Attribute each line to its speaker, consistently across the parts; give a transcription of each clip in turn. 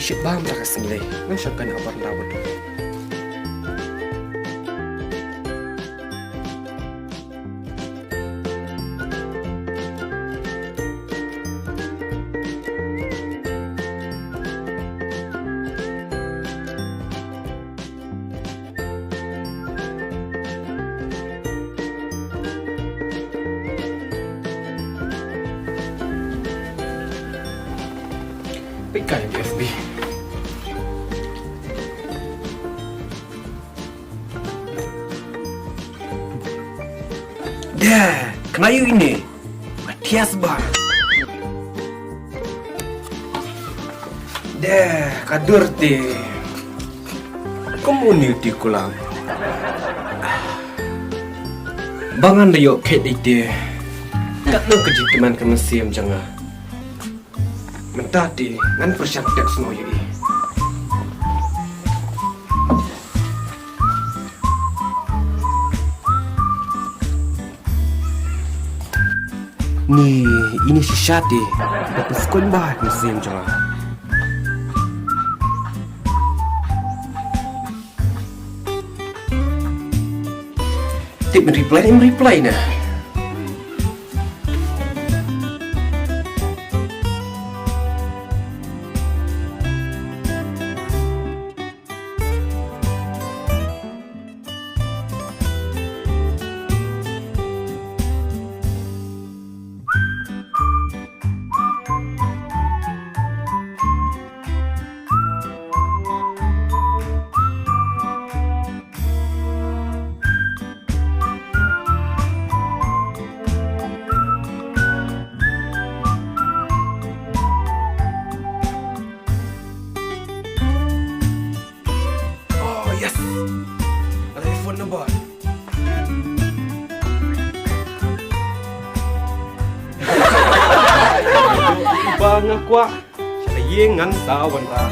Speaker 1: isyik bam tak senilai. Ngan syakkan apa rawat tu. Pegang di FB. Dah, kenayu ini. Matias bah. Dah, kadur ti. Community kulang. Bangan layok ket ide. Tak nak kerja teman kemasiam jangan. Mentati ngan persiap teks no yui. Ni, ini si Syati. Dapat skon bahat musim jangan. Tip reply nah. Yes. Telepon nombor. Bang aku saya yengan sawan ra.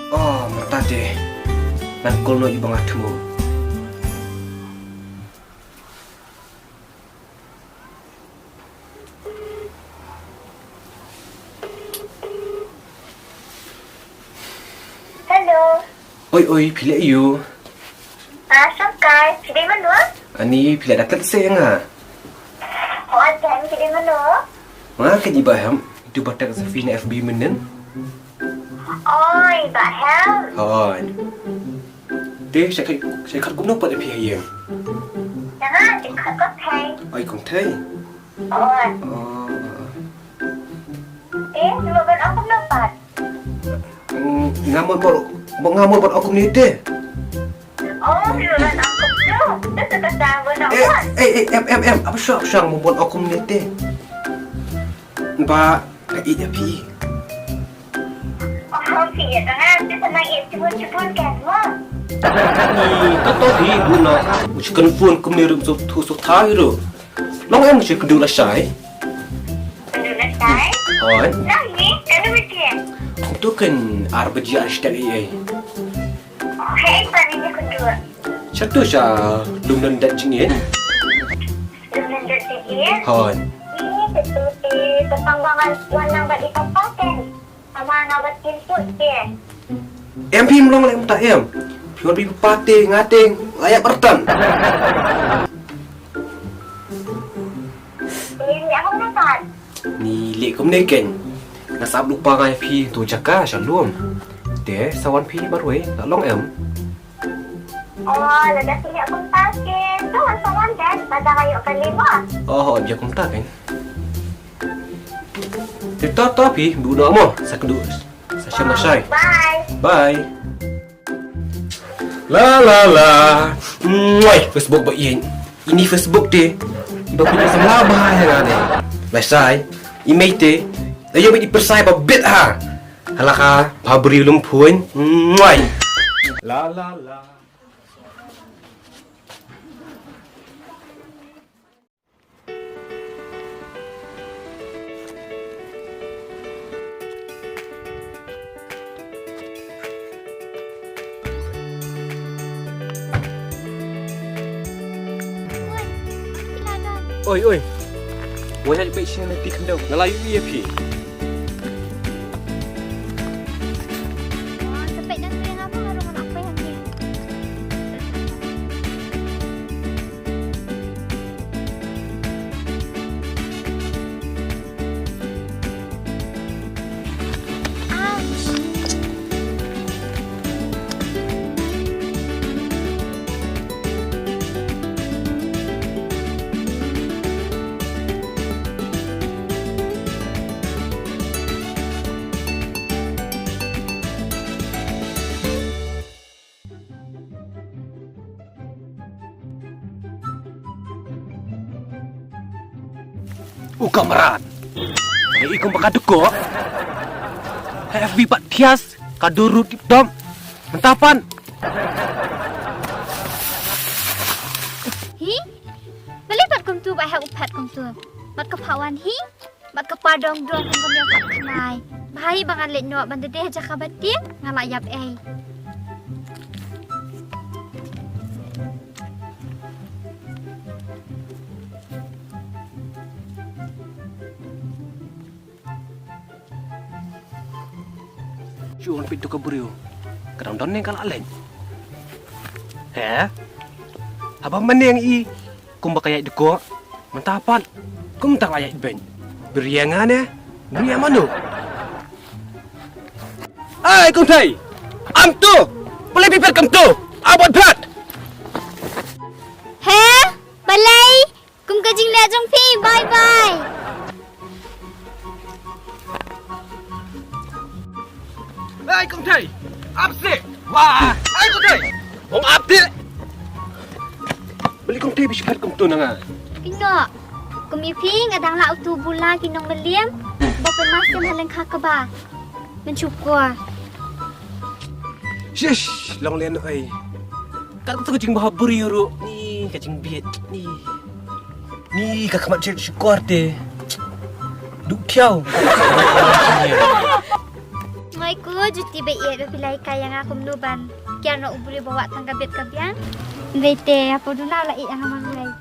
Speaker 1: Oh, mertade. Nan kolno ibang atmu.
Speaker 2: Hello.
Speaker 1: Oi, pilih you.
Speaker 2: Sangkai, pilih mana?
Speaker 1: Ani pilih dapat sayang ah.
Speaker 2: Oh, jangan pilih mana?
Speaker 1: Wah, kerja baham. Itu batak Safina FB menen.
Speaker 2: Oi, baham.
Speaker 1: Hon. Deh, saya kat guna pada pihak yang.
Speaker 2: Jangan dekat kau thay.
Speaker 1: Oi, kong thay.
Speaker 2: Oh,
Speaker 1: Oh.
Speaker 2: dua ban aku dapat.
Speaker 1: Ngamul buat aku ni deh.
Speaker 2: Oh, dua ban aku tu. Dah terkata bernawan.
Speaker 1: Apa syang membuat aku ni deh. Pak, kait ya pi.
Speaker 2: Oh, iya jangan. Dia senang cepun kan, wah.
Speaker 1: Ni, tahu di guna. Chicken phone kumir tusuk thai ro. Long em mesti kedua sai.
Speaker 2: Kedua sai.
Speaker 1: Hon.
Speaker 2: Nah, ni kan betul.
Speaker 1: Tu kan arbiji arsitek ai.
Speaker 2: Oh, hei, paling kedua.
Speaker 1: Satu sya lumnan dat jingin.
Speaker 2: Dengan detik
Speaker 1: Hon.
Speaker 2: ini seperti pertambangan wanang bagi kapaten. Sama nabat input dia.
Speaker 1: Em pim long lem tak em. Pion pi pate ngating layak bertan.
Speaker 2: Ini aku dapat.
Speaker 1: Ni lek kum ne ken. Nasab lupa ngai pi tu jaka shalom. Deh sawan pi baru tak long em.
Speaker 2: Oh, lepas ini aku pakai. Tuan sawan dan pada kayu kelima.
Speaker 1: Oh, dia kum tak kan. Kita tapi budak mo sakedu. Sasya nasai.
Speaker 2: Bye.
Speaker 1: Bye. La. Facebook buat ini. Ini Facebook deh. Ibu punya sebelah bahaya kan deh. Lesai. Email deh. Lalu bagi persai apa bit ha. Halaka pabri lumpun. La. Oi. Wo ya bai shi na tikan da na layu ya fi. Kamaran. Hai ikong pakadeko. FB Pak Tias kadurut dom. Mentapan.
Speaker 3: Hi? Melipat kum tu bai ha upat kum tu. Mat ka pawan hi? Mat ka padong dong kum kum yang kat kenai. Bahai bangan let no ban deh jaka batin ngala yap ai.
Speaker 1: Jual pintu ke beriu. Kadang doneng kalau aleng. Abang mana yang i? Kum bakayat deko. Mentapan. Kum tak layak ben. Beriangan ya. Beriang mana? Hai, kum thầy. Am tu. Boleh pipet kum tu. Abot berat.
Speaker 3: He? Balai? Kum ka jing le jong pi. Bye bye.
Speaker 1: Hai, kum thầy. Áp sih. Wah, hai kum thầy. Ong áp dia. Beli kum thầy biskat kum tu nanga.
Speaker 3: Kino. Kum ipi ngadang la utu bula kinong meliam. Bapak masih haleng kakaba. Mencukup.
Speaker 1: Shish, long lian ai. Kak tu kucing baha beriu ru. Ni kacing biet ni. Ni kak mat cek syukur te. Duk tiau.
Speaker 3: Mai ku juti bai ia pilai kaya nga kum luban. Kian no ubuli bawa tangga bet kabiang. Ndete apa duna la i ang manglai.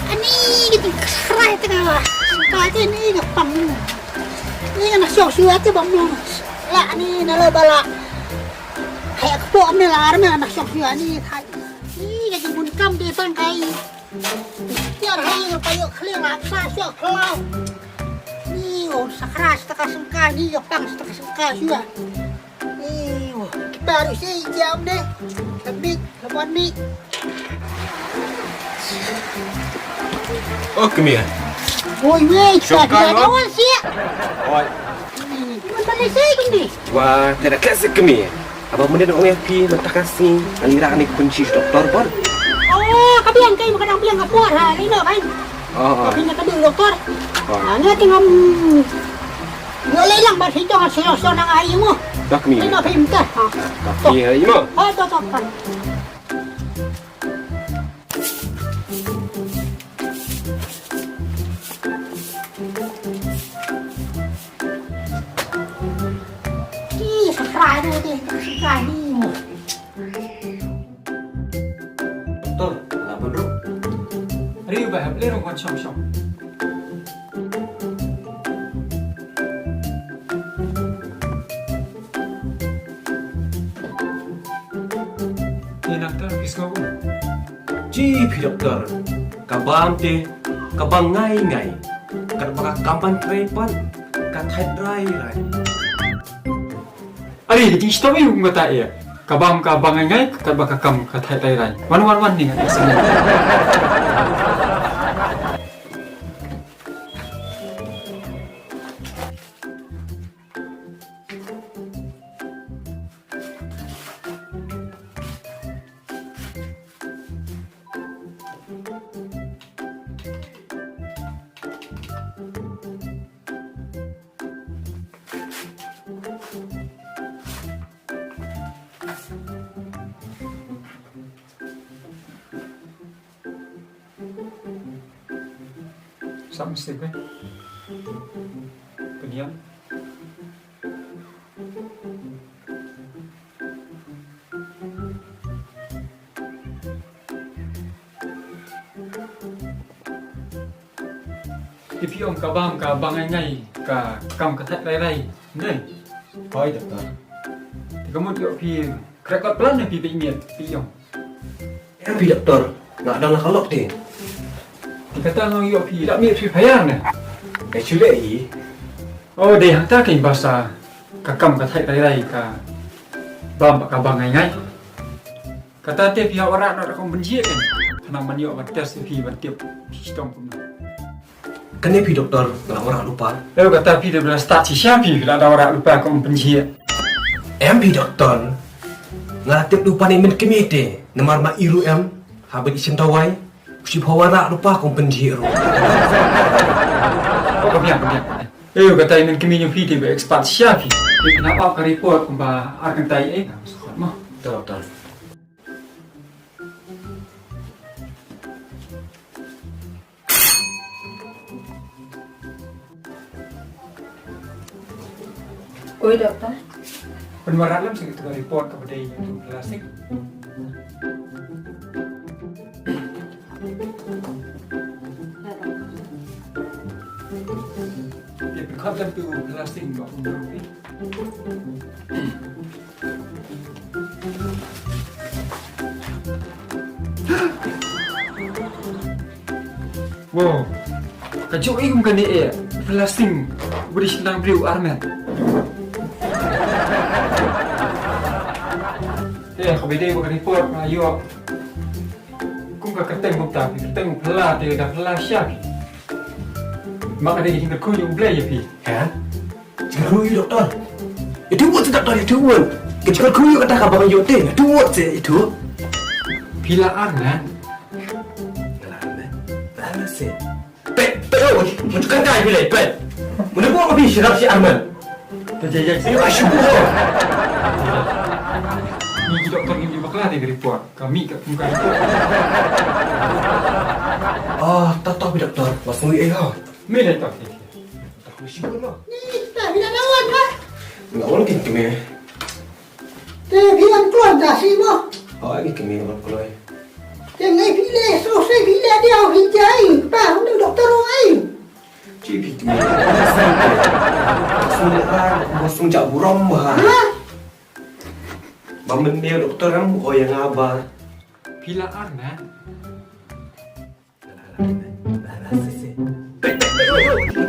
Speaker 4: Ani gitu kerai tengah. Kata ni gampang. Ni kan syok syok tu bang mong. La ni nala bala. Kayak kepo ni lah arme anak syok syok ni thai. Ni kan jemput kam di tang kai. Tiar hai ngapayok khliang aksa syok klau. Ni oh sakras taka sengka ni gampang taka sengka syok. Ni oh kita harus jam deh. Lebih kemuan ni.
Speaker 1: Oh, kemia.
Speaker 4: Ôi mê,
Speaker 1: Syok
Speaker 4: trời
Speaker 1: kan,
Speaker 4: đâu
Speaker 1: Bang?
Speaker 4: anh xịa.
Speaker 1: Oi.
Speaker 4: Mình balik sih cũng đi.
Speaker 1: Wah, tidak kasih kemia. Abang mana nak orang pi mentah kasih. Alira ni kunci doktor pun.
Speaker 4: Oh, cái biang cây mà cái đồng biang gặp bùa hả? Đi nữa anh.
Speaker 1: Oh,
Speaker 4: Tapi nak kedua doktor.
Speaker 1: oh.
Speaker 4: Nghe tiếng ngâm. Nhớ lấy lăng bát cho so nang ai mu.
Speaker 1: Dah kemia.
Speaker 4: Ini nak phim ta.
Speaker 1: Kaki hari mah.
Speaker 4: Oh, to. Ih, sakrai tu dia, sakrai ni.
Speaker 1: Doktor, apa bro?
Speaker 5: Riu ba beli rong kon shong. Ni doktor kisko ko.
Speaker 1: Ji pi doktor. Kabam te, kabang ngai. Kat baka kampan trepan. Kat hydrai rai.
Speaker 5: Ari di sto mi ngata ya. Kabam ka bangai ka baka kam ka thai tai rai. Wan ni ngat sini. Sam mesti kan. Pendiam. Ipi om kabam ka bangai ka kam ka thai rai. Nei. Hoi doktor. Kamu tu pi krekot plan pi pi miet pi om.
Speaker 1: Pi doktor, nak ada nak kalok te.
Speaker 5: Dikata ngau yo pi dak mi pi phayan ne.
Speaker 1: Cái chú lệ ý.
Speaker 5: Oh de hang ta kin bahasa ka kam ka thai rai ka bam ka bangai ngai. Kata te pihak orang nak kau benci kan. Karena maniok batas pi batiap sistem pun.
Speaker 1: Kan ini dokter, nggak orang lupa.
Speaker 5: Lalu kata pi dia belas start si siapi bila ada orang lupa kau benci.
Speaker 1: Em dokter. Ngatip lupa ni min kemite. Namar ma iru em. Habis isim tawai. Si bawara lupa kau benci ru.
Speaker 5: Oh kebiang. Lalu kata min kemi yang pi dia berekspat siapi. Dia kenapa ka report kumba akan tai mah.
Speaker 1: Dokter.
Speaker 6: Oi dokter,
Speaker 5: Penwaran lam segitu report kepada yang plastik. Dia berkata tu plastik buat umur. Wow, kacau ini bukan dia. Plastik beri senang beri armet. Kau beda bukan report ayo. Kau tak keteng pelah dia dah pelah siap. Maka dia tinggal kau yang belai pi.
Speaker 1: Hả? Chỉ cần khui dokter. Itu buat sedap tadi itu buat. Kita khui kata kabar yang yote. Itu buat je itu.
Speaker 5: Pila arna.
Speaker 1: Lama sih. Pet, oh, macam kan kaya bila pet. Mana buat apa sih si Arman?
Speaker 5: Terjadi.
Speaker 1: Ini asyik buat.
Speaker 5: Ni doktor ni bakal dia report. Kami kat muka report.
Speaker 1: Ah, tak tahu dokter. Masuk ni ha.
Speaker 5: Mana tak?
Speaker 1: Tak asyik buat.
Speaker 4: Ni tak bila lawan kan?
Speaker 1: Enggak orang gitu me.
Speaker 4: Teh bilang tuan dah sih mo.
Speaker 1: Oh, ini kami orang keluar.
Speaker 4: Jangan pilih, selesai pilih dia hijai. Pak, untuk dokter orang.
Speaker 1: Cipi kami. Sulit lah, masuk jak buram bah.
Speaker 4: Ha?
Speaker 1: Bamen dia dokter kan, oh yang abah.
Speaker 5: Pila arna.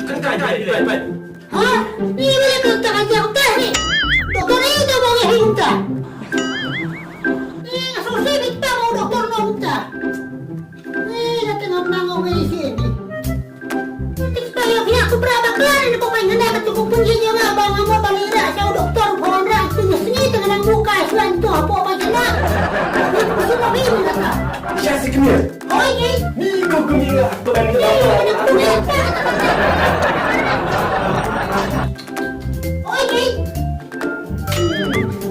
Speaker 1: Kan kaya, pet.
Speaker 4: Ha? Ni bila dokter aja dokter ni. Dokter ni dah mau ngeh dokter. Ni selesai kita mau dokter mau dokter. Ni dah tengah menanggung di sini. Kita yang pihak keberapa kali ni pokoknya nak cukup punya abang abang balik dah jauh dokter pohon dah tengah sini tengah nang buka selain tu apa macam nak. Ni semua ini dah.
Speaker 1: Siapa sih kami?
Speaker 4: Oh ini.
Speaker 1: Ni kau kami lah.
Speaker 4: Oh ini.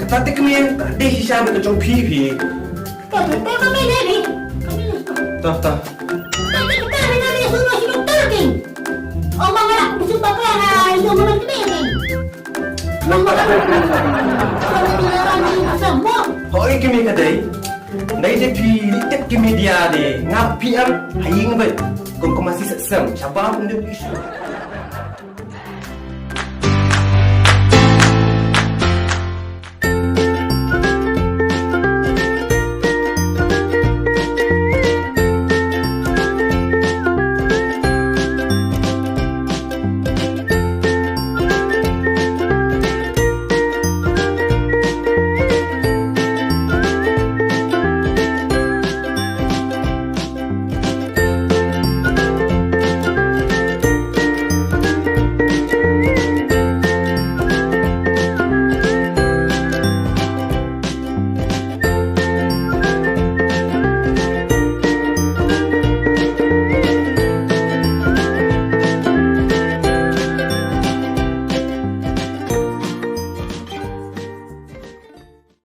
Speaker 1: Kata kami tak ada siapa macam pipi.
Speaker 4: Kau kami ni. Kami ni.
Speaker 1: Tak.
Speaker 4: Tapi kita ni suruh si dokter ni. Oh mama nak bersumpah kan, itu mana ni ni. Mama nak. Kami dilarang ni semua.
Speaker 1: Hỏi kami kadai. Nai je pi lihat kami dia de. Ngapi am haying bet. Kau masih sesam. Siapa pun dia isu.